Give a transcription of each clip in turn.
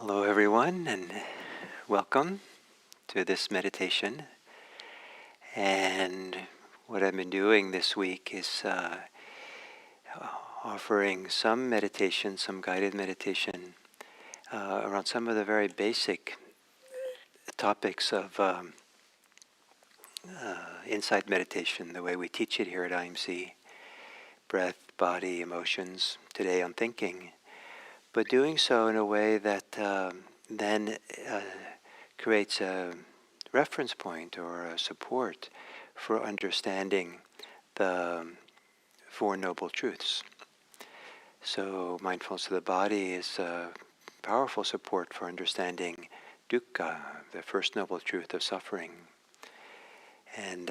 Hello, everyone, and welcome to this meditation. And what I've been doing this week is offering some meditation, some guided meditation around some of the very basic topics of insight meditation, the way we teach it here at IMC: breath, body, emotions, today on thinking, but doing so in a way that then creates a reference point or a support for understanding the Four Noble Truths. So mindfulness of the body is a powerful support for understanding dukkha, the first noble truth of suffering. And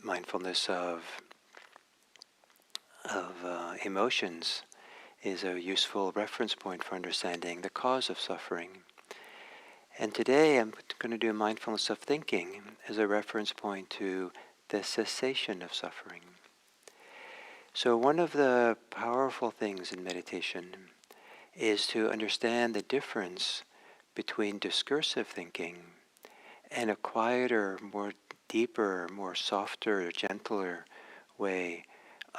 mindfulness of emotions is a useful reference point for understanding the cause of suffering. And today I'm going to do mindfulness of thinking as a reference point to the cessation of suffering. So one of the powerful things in meditation is to understand the difference between discursive thinking and a quieter, more deeper, more softer, gentler way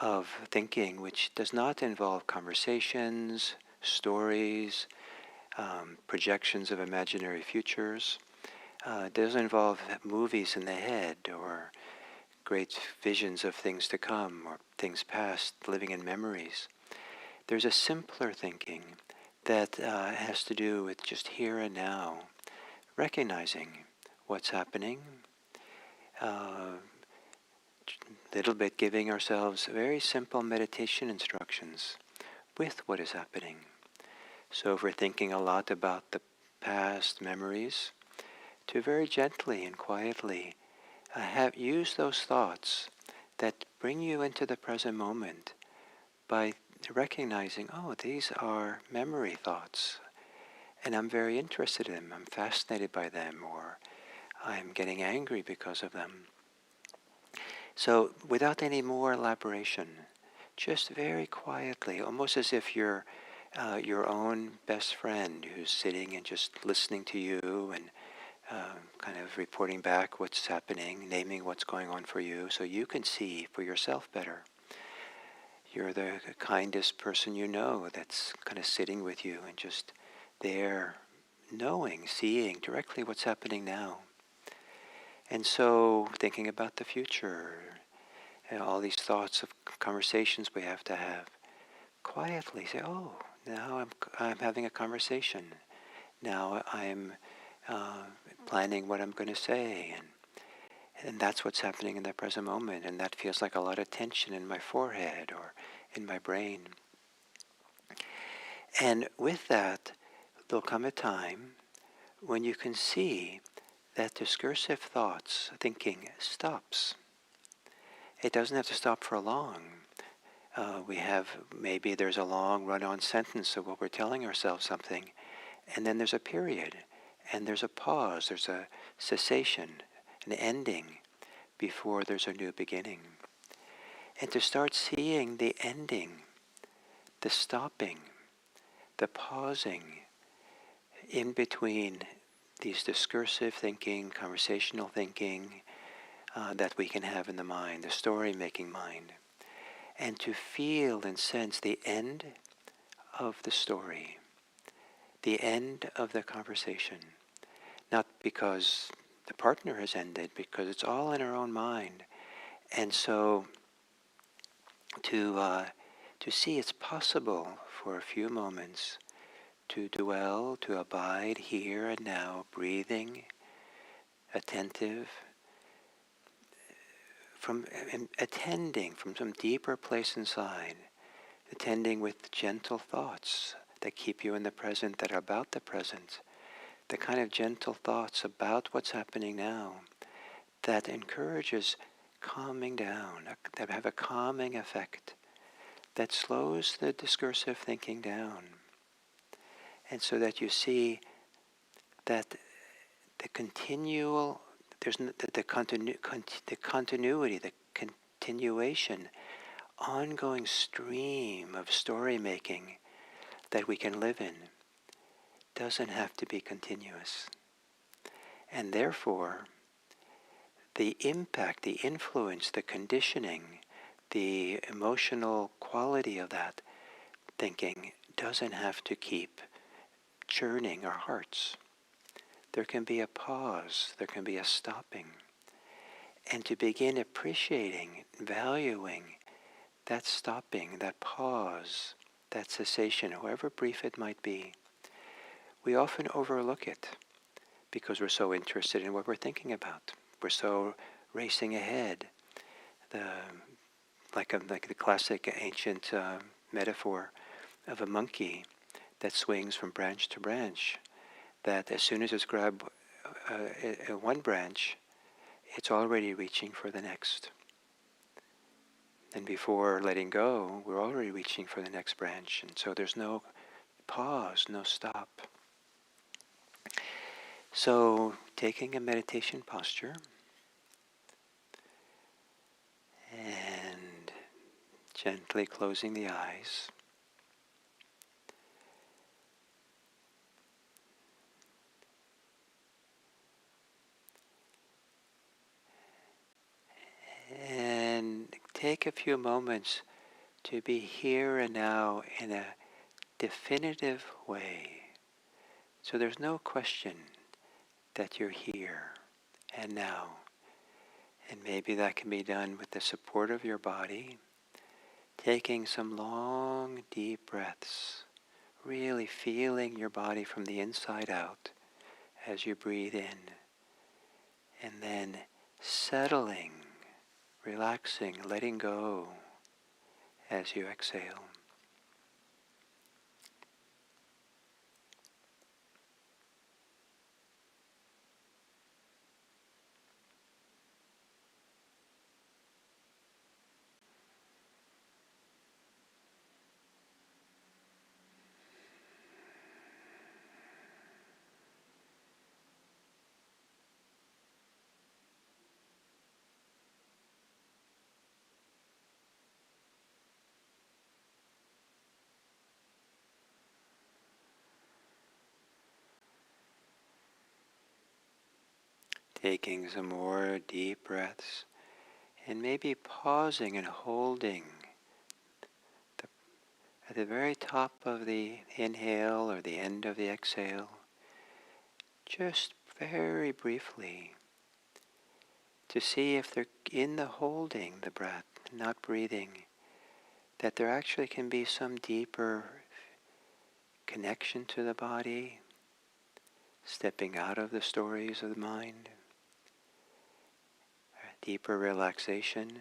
of thinking, which does not involve conversations, stories, projections of imaginary futures. It doesn't involve movies in the head or great visions of things to come or things past, living in memories. There's a simpler thinking that has to do with just here and now, recognizing what's happening, little bit giving ourselves very simple meditation instructions with what is happening. So if we're thinking a lot about the past memories, to very gently and quietly use those thoughts that bring you into the present moment by recognizing, oh, these are memory thoughts, and I'm very interested in them, I'm fascinated by them, or I'm getting angry because of them. So without any more elaboration, just very quietly, almost as if you're your own best friend who's sitting and just listening to you and kind of reporting back what's happening, naming what's going on for you, so you can see for yourself better. You're the kindest person you know that's kind of sitting with you and just there, knowing, seeing directly what's happening now. And so thinking about the future, and all these thoughts of conversations we have to have, quietly say, oh, now I'm having a conversation. Now I'm planning what I'm going to say, and that's what's happening in the present moment, and that feels like a lot of tension in my forehead or in my brain. And with that, there'll come a time when you can see that discursive thoughts, thinking, stops. It doesn't have to stop for long. Maybe there's a long run-on sentence of what we're telling ourselves something, and then there's a period, and there's a pause, there's a cessation, an ending, before there's a new beginning. And to start seeing the ending, the stopping, the pausing in between these discursive thinking, conversational thinking that we can have in the mind, the story-making mind, and to feel and sense the end of the story, the end of the conversation, not because the partner has ended, because it's all in our own mind. And so to see it's possible for a few moments to dwell, to abide here and now, breathing, attentive, attending from some deeper place inside, attending with gentle thoughts that keep you in the present, that are about the present, the kind of gentle thoughts about what's happening now that encourages calming down, that have a calming effect, that slows the discursive thinking down. And so that you see that the continual, the continuity, the continuation, ongoing stream of story making that we can live in doesn't have to be continuous. And therefore, the impact, the influence, the conditioning, the emotional quality of that thinking doesn't have to keep churning our hearts. There can be a pause, there can be a stopping, and to begin appreciating, valuing that stopping, that pause, that cessation, however brief it might be. We often overlook it because we're so interested in what we're thinking about. We're so racing ahead. Like the classic ancient metaphor of a monkey that swings from branch to branch, that as soon as it's grabbed one branch, it's already reaching for the next. And before letting go, we're already reaching for the next branch. And so there's no pause, no stop. So taking a meditation posture and gently closing the eyes. And take a few moments to be here and now in a definitive way. So there's no question that you're here and now. And maybe that can be done with the support of your body, taking some long, deep breaths, really feeling your body from the inside out as you breathe in, and then settling, relaxing, letting go as you exhale. Taking some more deep breaths and maybe pausing and holding at the very top of the inhale or the end of the exhale, just very briefly, to see if they're in the holding the breath, not breathing, that there actually can be some deeper connection to the body, stepping out of the stories of the mind, a deeper relaxation,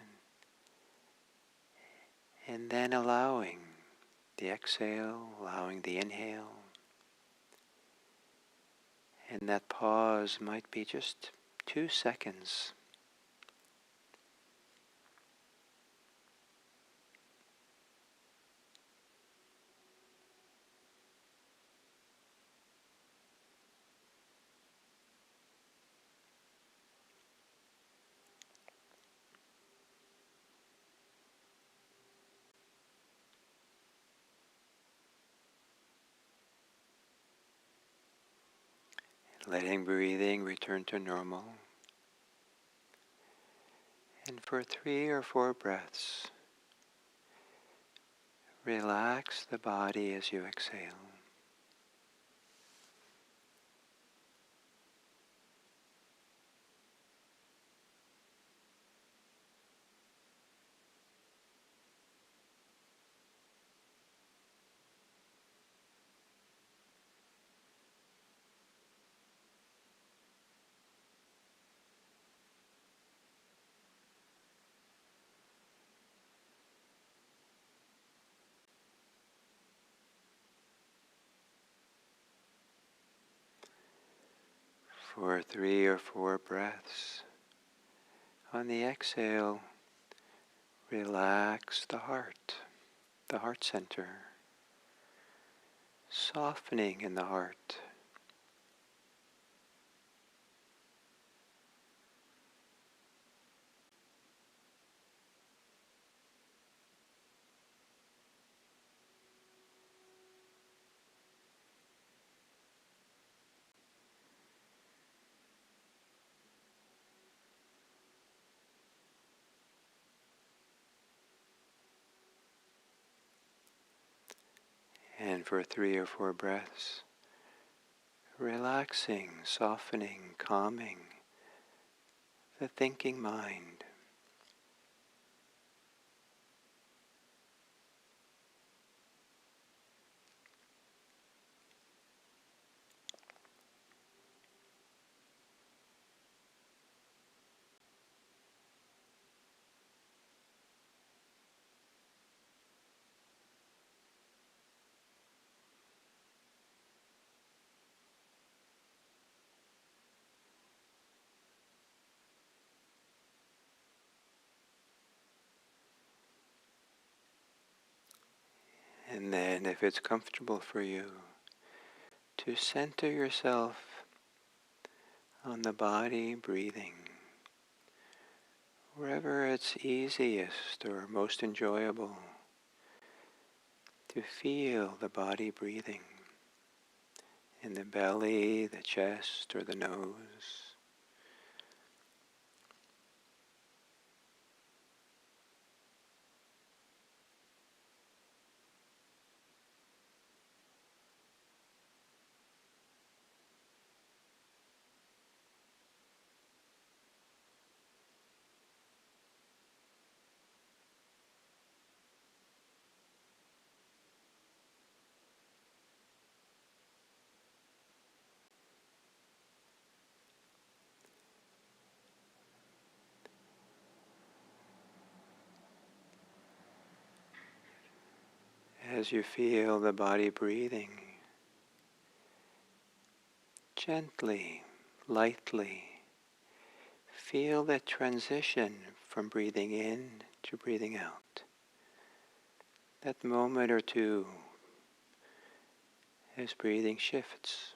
and then allowing the exhale, allowing the inhale. And that pause might be just 2 seconds. Letting breathing return to normal. And for 3 or 4 breaths, relax the body as you exhale. For 3 or 4 breaths. On the exhale, relax the heart center, softening in the heart. then for 3 or 4 breaths, relaxing, softening, calming the thinking mind. And then, if it's comfortable for you, to center yourself on the body breathing, wherever it's easiest or most enjoyable, to feel the body breathing in the belly, the chest, or the nose. As you feel the body breathing, gently, lightly, feel that transition from breathing in to breathing out. That moment or two as breathing shifts.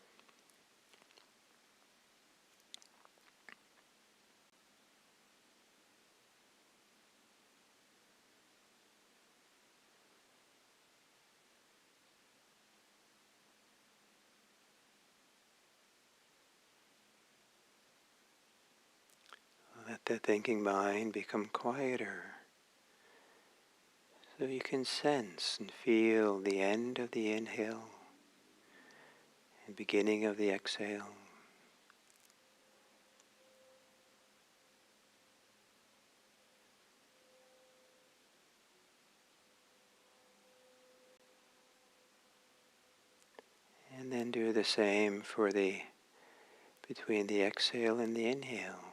Let the thinking mind become quieter, so you can sense and feel the end of the inhale and beginning of the exhale. And then do the same for between the exhale and the inhale,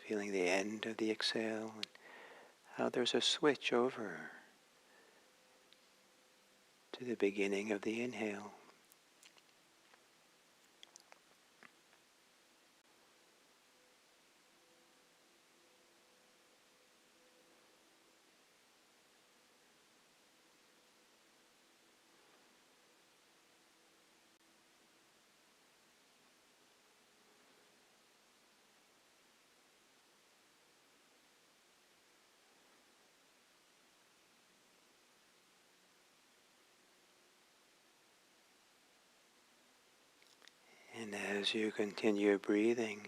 feeling the end of the exhale and how there's a switch over to the beginning of the inhale. And as you continue breathing,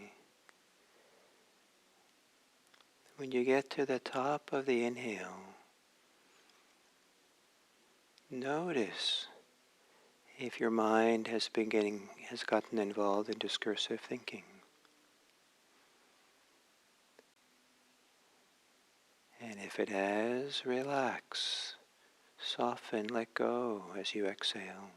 when you get to the top of the inhale, notice if your mind has gotten involved in discursive thinking. And if it has, relax, soften, let go as you exhale.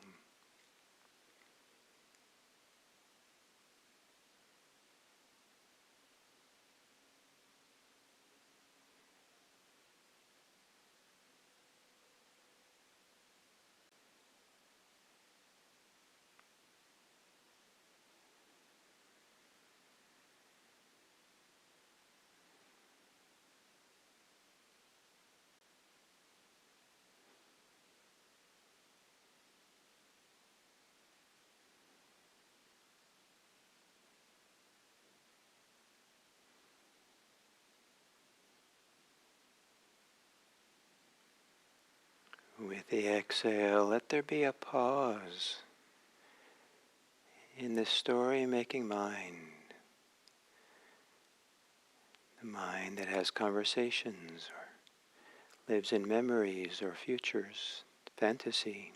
With the exhale, let there be a pause in the story-making mind, the mind that has conversations or lives in memories or futures, fantasy.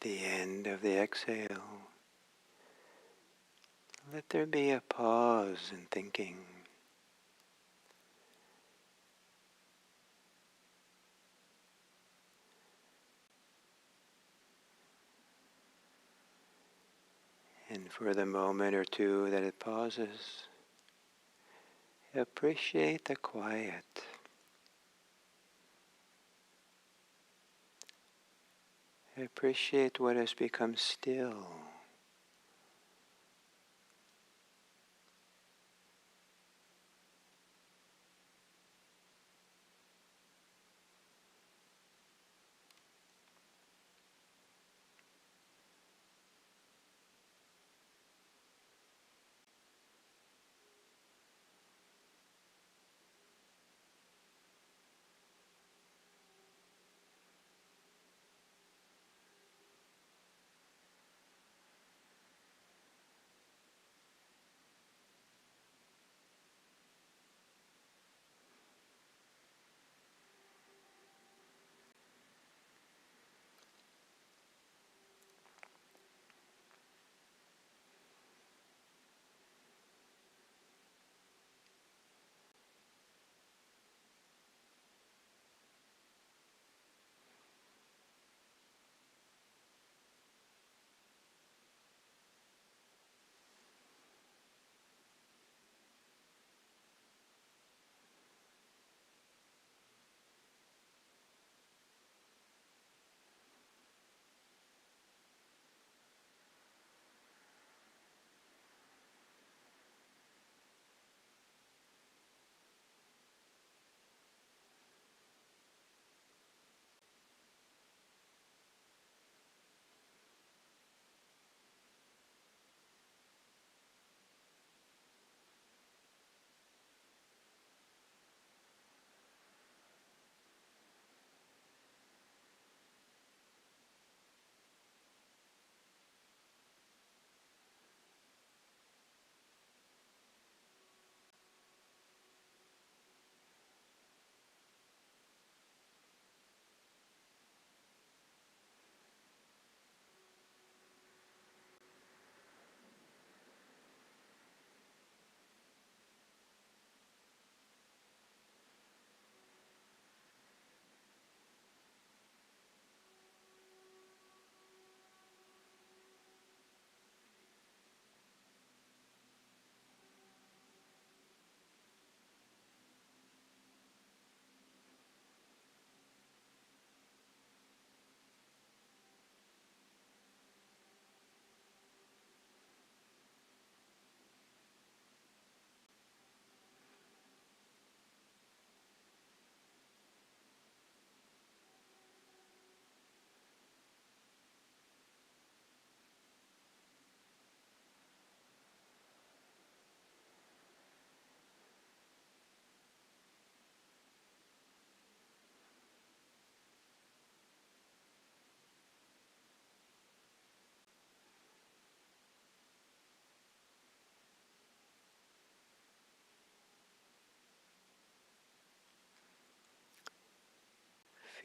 the end of the exhale, let there be a pause in thinking. And for the moment or two that it pauses, appreciate the quiet. Appreciate what has become still.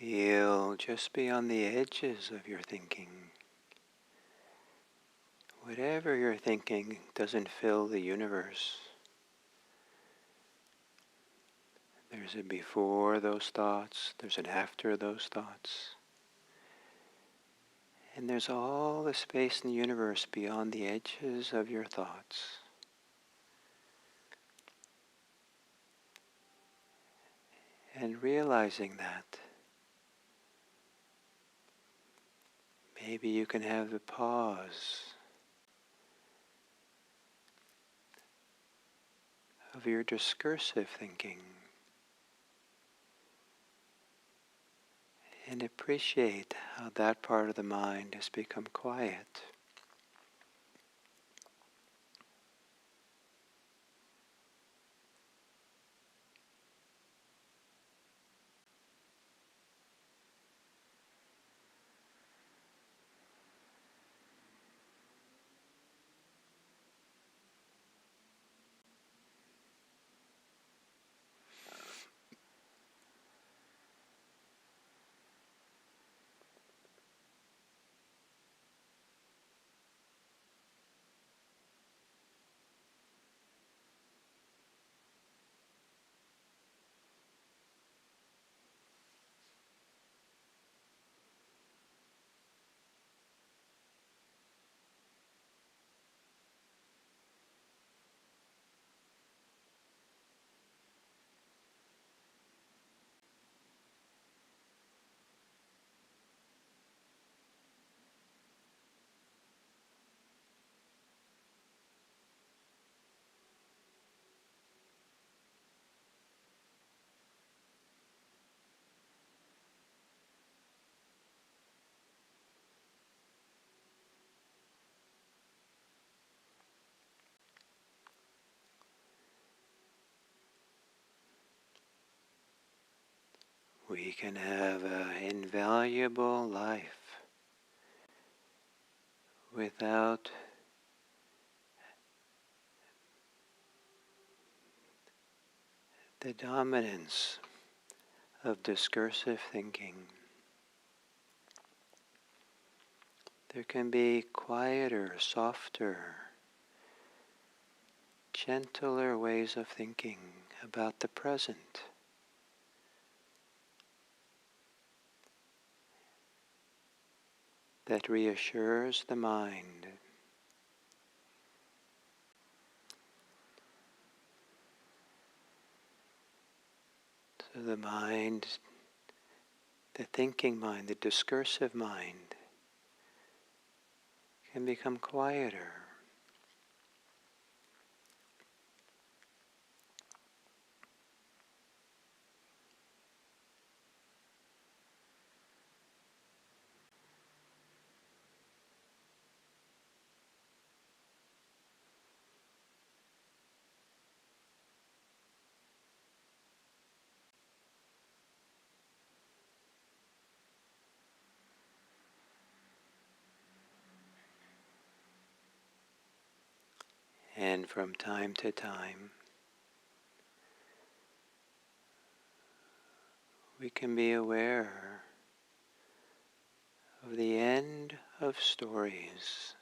Feel just beyond the edges of your thinking. Whatever you're thinking doesn't fill the universe. There's a before those thoughts, there's an after those thoughts. And there's all the space in the universe beyond the edges of your thoughts. And realizing that, maybe you can have the pause of your discursive thinking and appreciate how that part of the mind has become quiet. we can have an invaluable life without the dominance of discursive thinking. There can be quieter, softer, gentler ways of thinking about the present. That reassures the mind. So the mind, the thinking mind, the discursive mind, can become quieter. And from time to time, we can be aware of the end of stories,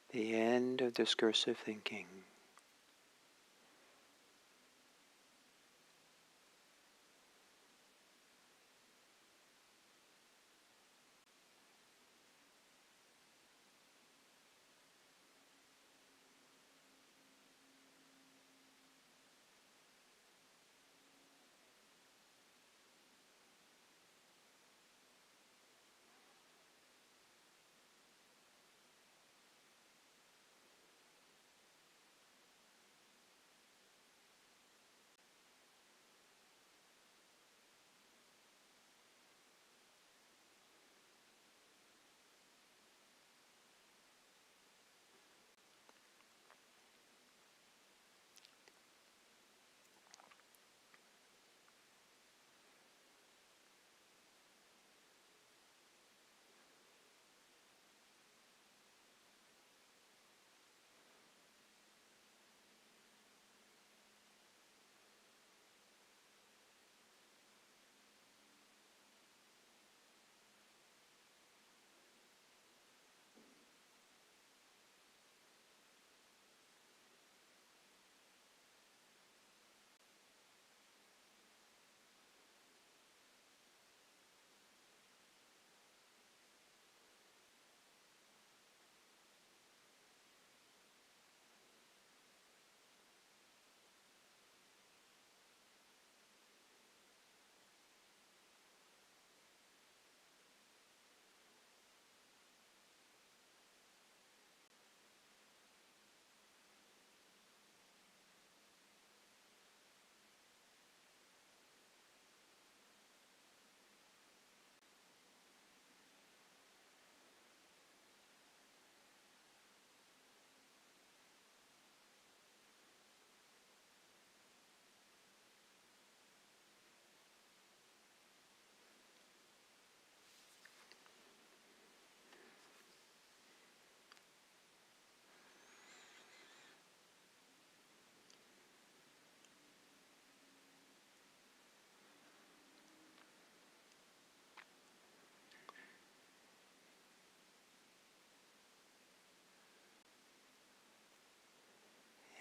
the end of discursive thinking.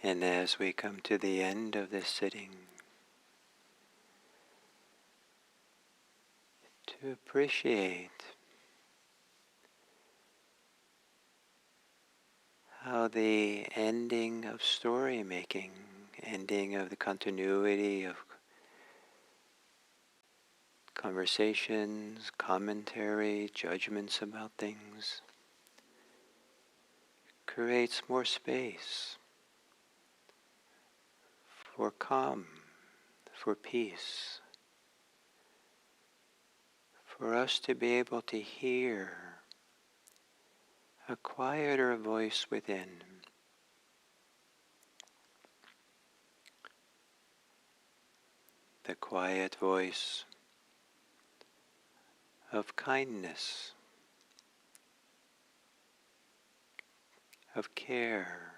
And as we come to the end of this sitting, to appreciate how the ending of story making, ending of the continuity of conversations, commentary, judgments about things, creates more space for calm, for peace, for us to be able to hear a quieter voice within. The quiet voice of kindness, of care,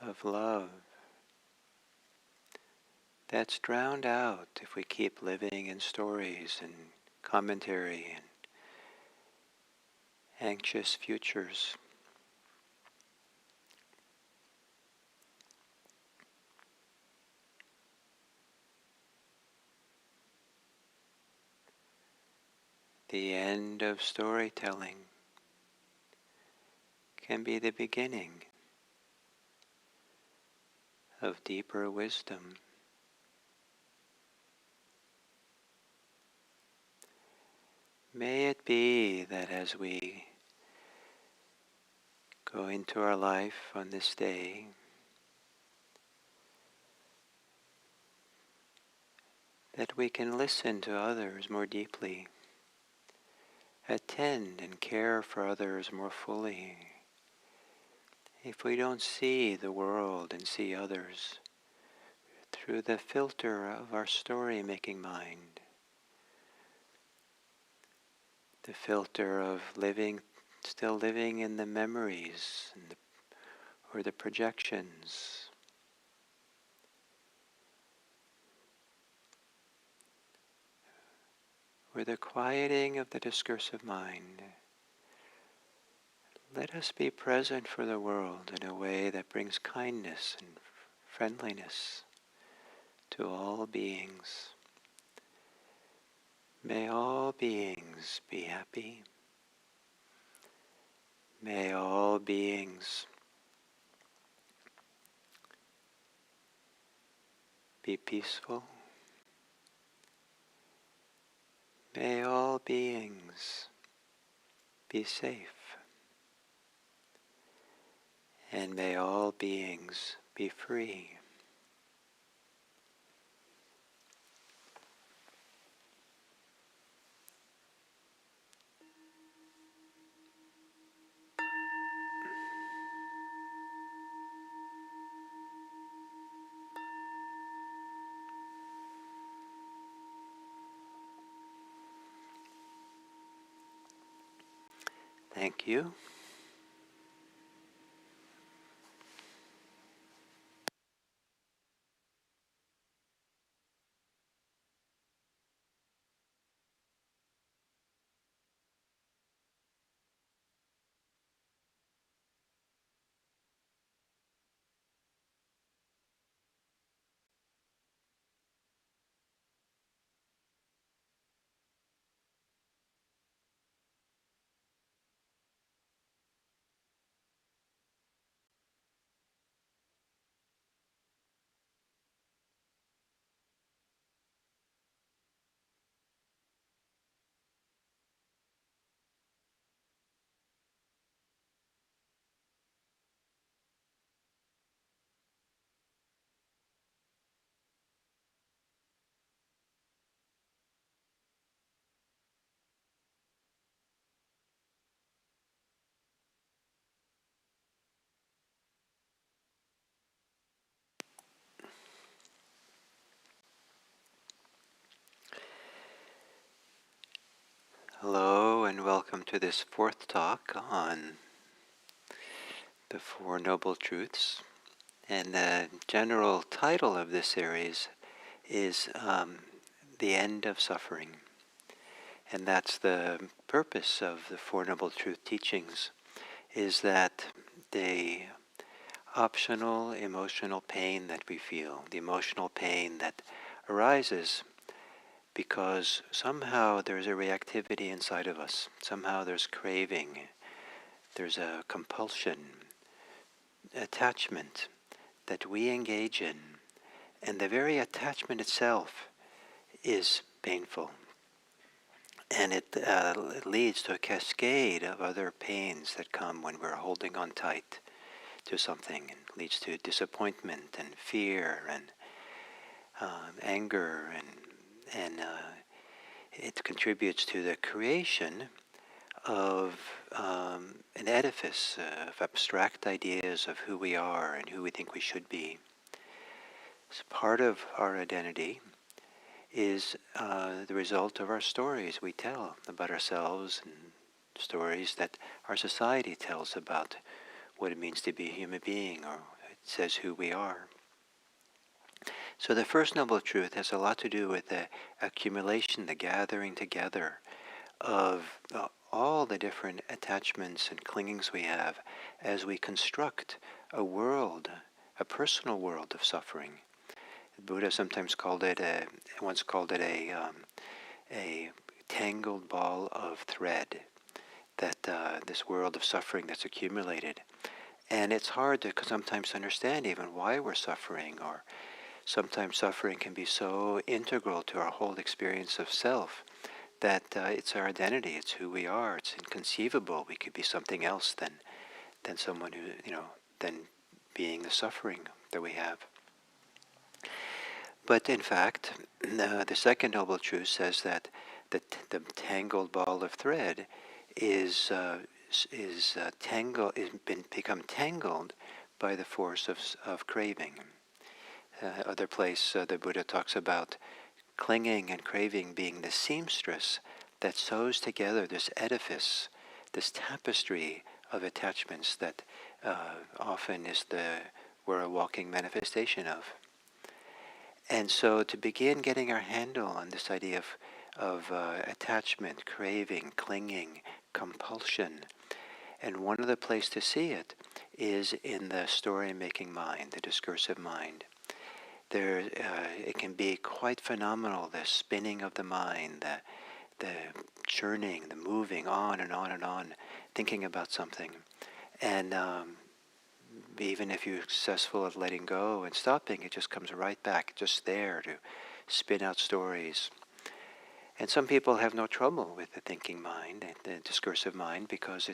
of love, that's drowned out if we keep living in stories and commentary and anxious futures. The end of storytelling can be the beginning of deeper wisdom. May it be that as we go into our life on this day, that we can listen to others more deeply, attend and care for others more fully. If we don't see the world and see others through the filter of our story-making mind, the filter of still living in the memories or the projections, or the quieting of the discursive mind, let us be present for the world in a way that brings kindness and friendliness to all beings. May all beings be happy. May all beings be peaceful. May all beings be safe. And may all beings be free. Thank you. Hello and welcome to this fourth talk on the Four Noble Truths. And the general title of this series is The End of Suffering. And that's the purpose of the Four Noble Truth teachings, is that the optional emotional pain that we feel, the emotional pain that arises because somehow there's a reactivity inside of us, somehow there's craving, there's a compulsion, attachment that we engage in, and the very attachment itself is painful. And it leads to a cascade of other pains that come when we're holding on tight to something. It leads to disappointment and fear and anger, and it contributes to the creation of an edifice of abstract ideas of who we are and who we think we should be. So part of our identity is the result of our stories we tell about ourselves, and stories that our society tells about what it means to be a human being, or it says who we are. So the first noble truth has a lot to do with the accumulation, the gathering together of all the different attachments and clingings we have as we construct a world, a personal world of suffering. Buddha sometimes once called it a tangled ball of thread, that this world of suffering that's accumulated. And it's hard to sometimes understand even why we're suffering, or sometimes suffering can be so integral to our whole experience of self that it's our identity, it's who we are, it's inconceivable. We could be something else than someone who, than being the suffering that we have. But in fact, the second noble truth says that the tangled ball of thread is become tangled by the force of craving. Other place, the Buddha talks about clinging and craving being the seamstress that sews together this edifice, this tapestry of attachments that often we're a walking manifestation of. And so to begin getting our handle on this idea of attachment, craving, clinging, compulsion, and one of the places to see it is in the story-making mind, the discursive mind. It can be quite phenomenal, the spinning of the mind, the churning, the moving on and on and on, thinking about something. And even if you're successful at letting go and stopping, it just comes right back, just there to spin out stories. And some people have no trouble with the thinking mind, the discursive mind, because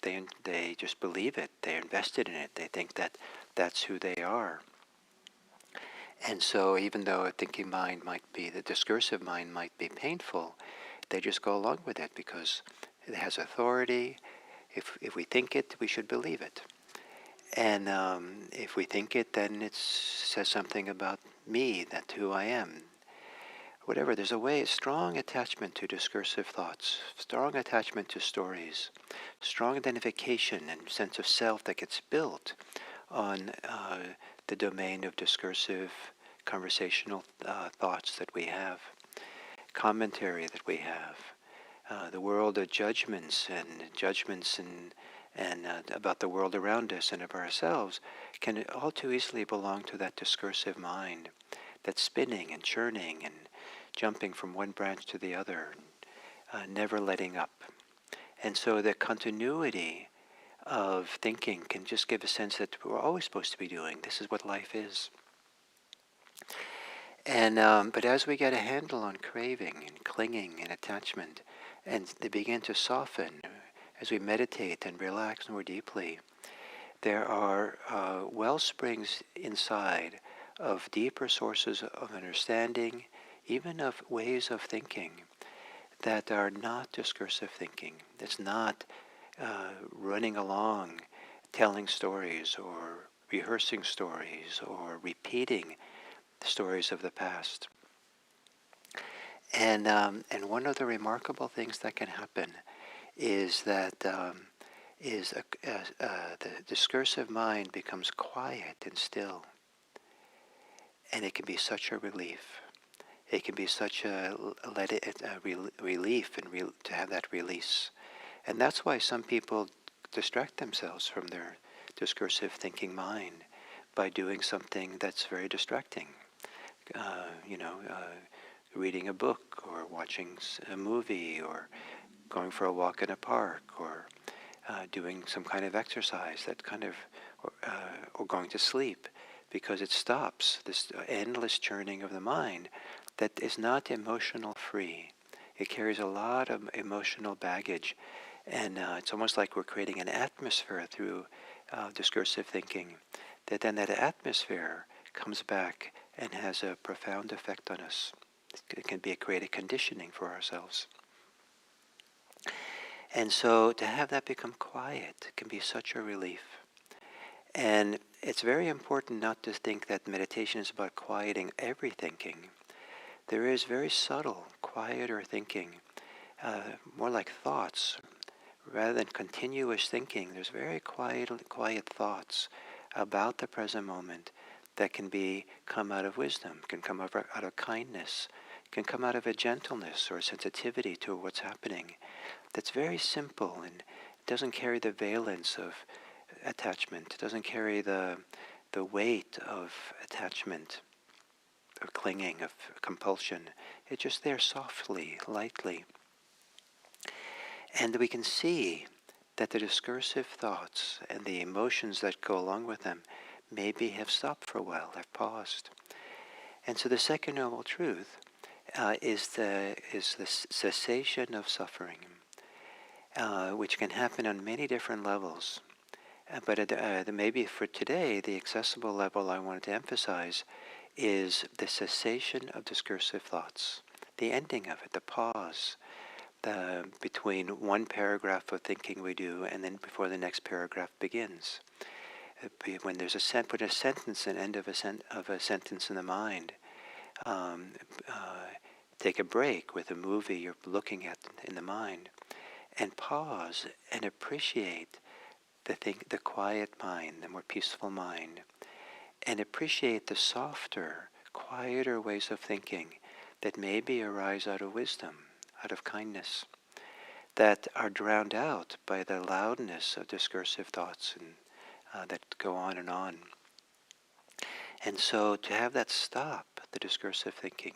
they just believe it, they're invested in it, they think that that's who they are. And so even though a thinking mind the discursive mind might be painful, they just go along with it because it has authority. If we think it, we should believe it. And if we think it, then it says something about me, that's who I am. Whatever, there's a strong attachment to discursive thoughts, strong attachment to stories, strong identification and sense of self that gets built on the domain of discursive, conversational thoughts that we have, commentary that we have, the world of judgments and about the world around us and of ourselves can all too easily belong to that discursive mind that's spinning and churning and jumping from one branch to the other, never letting up. And so the continuity of thinking can just give a sense that we're always supposed to be doing. This is what life is. And but as we get a handle on craving and clinging and attachment, and they begin to soften as we meditate and relax more deeply, there are well springs inside of deeper sources of understanding, even of ways of thinking that are not discursive thinking. It's not running along telling stories or rehearsing stories or repeating the stories of the past. And one of the remarkable things that can happen is that the discursive mind becomes quiet and still. And it can be such a relief. It can be such a relief and to have that release. And that's why some people distract themselves from their discursive thinking mind by doing something that's very distracting. Reading a book or watching a movie or going for a walk in a park or doing some kind of exercise or going to sleep, because it stops this endless churning of the mind that is not emotional free. It carries a lot of emotional baggage, and it's almost like we're creating an atmosphere through discursive thinking, that then that atmosphere comes back and has a profound effect on us. It can create a conditioning for ourselves. And so to have that become quiet can be such a relief. And it's very important not to think that meditation is about quieting every thinking. there is very subtle, quieter thinking, more like thoughts. Rather than continuous thinking, there's very quiet thoughts about the present moment that can come out of wisdom, can come out of kindness, can come out of a gentleness or a sensitivity to what's happening. That's very simple and doesn't carry the valence of attachment. It doesn't carry the weight of attachment, of clinging, of compulsion. It's just there softly, lightly. And we can see that the discursive thoughts and the emotions that go along with them maybe have stopped for a while, have paused. And so the second noble truth is the cessation of suffering, which can happen on many different levels. But maybe for today, the accessible level I wanted to emphasize is the cessation of discursive thoughts, the ending of it, the pause, between one paragraph of thinking we do and then before the next paragraph begins. When there's a sentence, an end of a sentence in the mind, take a break with a movie you're looking at in the mind, and pause and appreciate the quiet mind, the more peaceful mind, and appreciate the softer, quieter ways of thinking that maybe arise out of wisdom, out of kindness, that are drowned out by the loudness of discursive thoughts and that go on and on. And so to have that stop, the discursive thinking,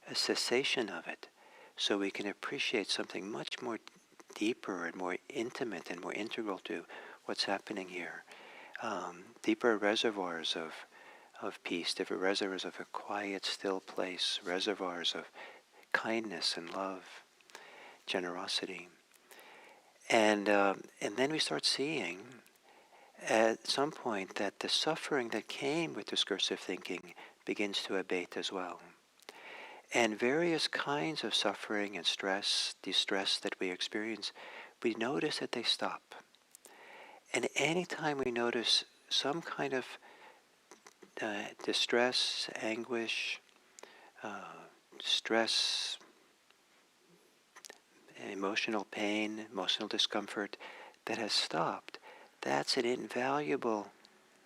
a cessation of it, so we can appreciate something much more deeper and more intimate and more integral to what's happening here. Deeper reservoirs of peace, different reservoirs of a quiet, still place, reservoirs of kindness and love, generosity. And then we start seeing at some point that the suffering that came with discursive thinking begins to abate as well. And various kinds of suffering and stress, distress that we experience, we notice that they stop. And anytime we notice some kind of distress, anguish, stress, emotional pain, emotional discomfort that has stopped, that's an invaluable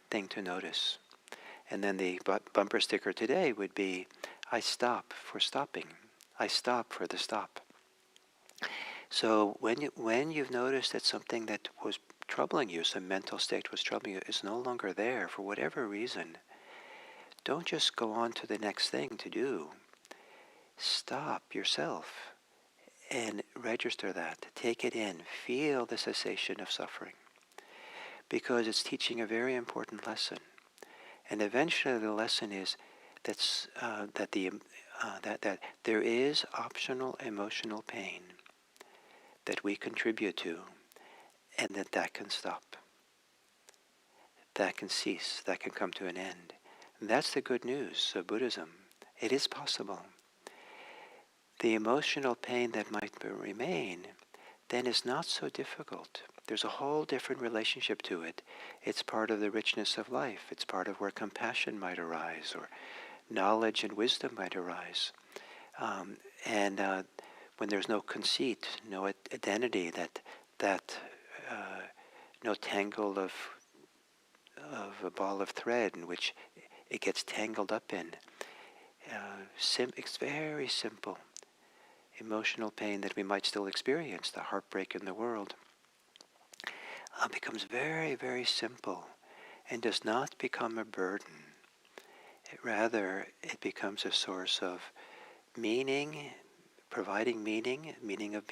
thing to notice. And then the bumper sticker today would be, I stop for stopping. I stop for the stop. So when you've noticed that something that was troubling you, some mental state was troubling you, is no longer there for whatever reason, don't just go on to the next thing to do. Stop yourself and register that. Take it in. Feel the cessation of suffering. Because it's teaching a very important lesson. And eventually the lesson is that there is optional emotional pain that we contribute to, and that can stop. That can cease. That can come to an end. And that's the good news of Buddhism. It is possible. The emotional pain that might remain then is not so difficult. There's a whole different relationship to it. It's part of the richness of life. It's part of where compassion might arise, or knowledge and wisdom might arise. When there's no conceit, no identity, no tangle of a ball of thread in which it gets tangled up in. It's very simple. Emotional pain that we might still experience, the heartbreak in the world, becomes very, very simple and does not become a burden. Rather, it becomes a source of meaning, providing meaning of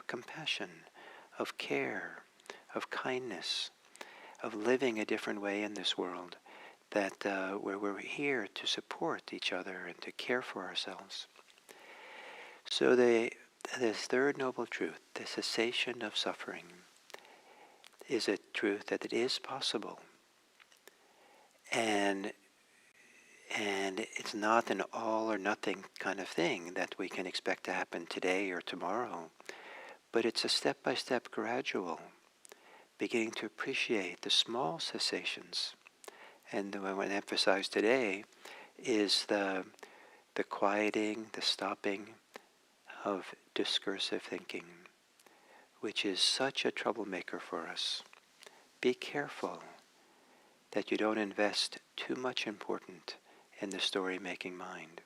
compassion, of care, of kindness, of living a different way in this world, that where we're here to support each other and to care for ourselves. So this third noble truth, the cessation of suffering, is a truth that it is possible. And it's not an all or nothing kind of thing that we can expect to happen today or tomorrow, but it's a step-by-step gradual, beginning to appreciate the small cessations. And what I want to emphasize today is the the quieting, the stopping of discursive thinking, which is such a troublemaker for us. Be careful that you don't invest too much importance in the story-making mind,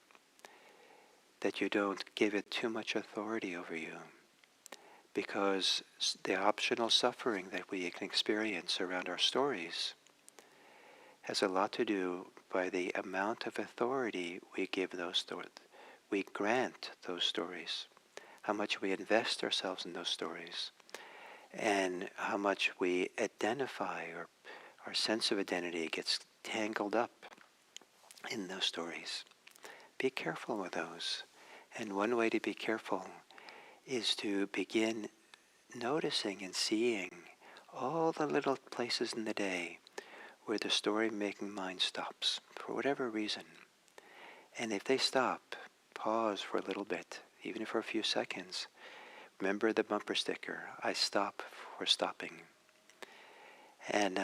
that you don't give it too much authority over you, because the optional suffering that we can experience around our stories has a lot to do by the amount of authority we give those stories, we grant those stories, how much we invest ourselves in those stories, and how much we identify, or our sense of identity gets tangled up in those stories. Be careful with those. And one way to be careful is to begin noticing and seeing all the little places in the day where the story-making mind stops, for whatever reason. And if they stop, pause for a little bit, even for a few seconds. Remember the bumper sticker, I stop for stopping. And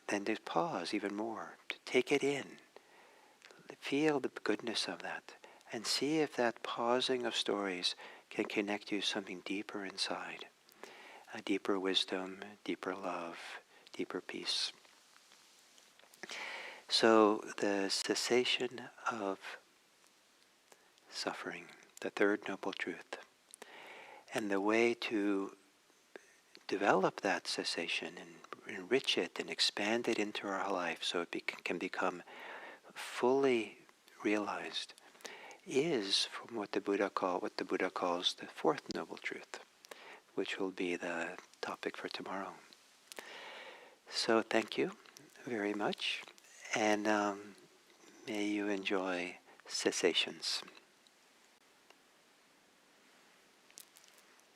then to pause even more, to take it in. Feel the goodness of that, and see if that pausing of stories can connect you to something deeper inside. A deeper wisdom, deeper love, deeper peace. So the cessation of suffering, the third noble truth. And the way to develop that cessation and enrich it and expand it into our life so it can become fully realized is from what the Buddha calls the fourth noble truth, which will be the topic for tomorrow. So thank you very much, and may you enjoy cessations.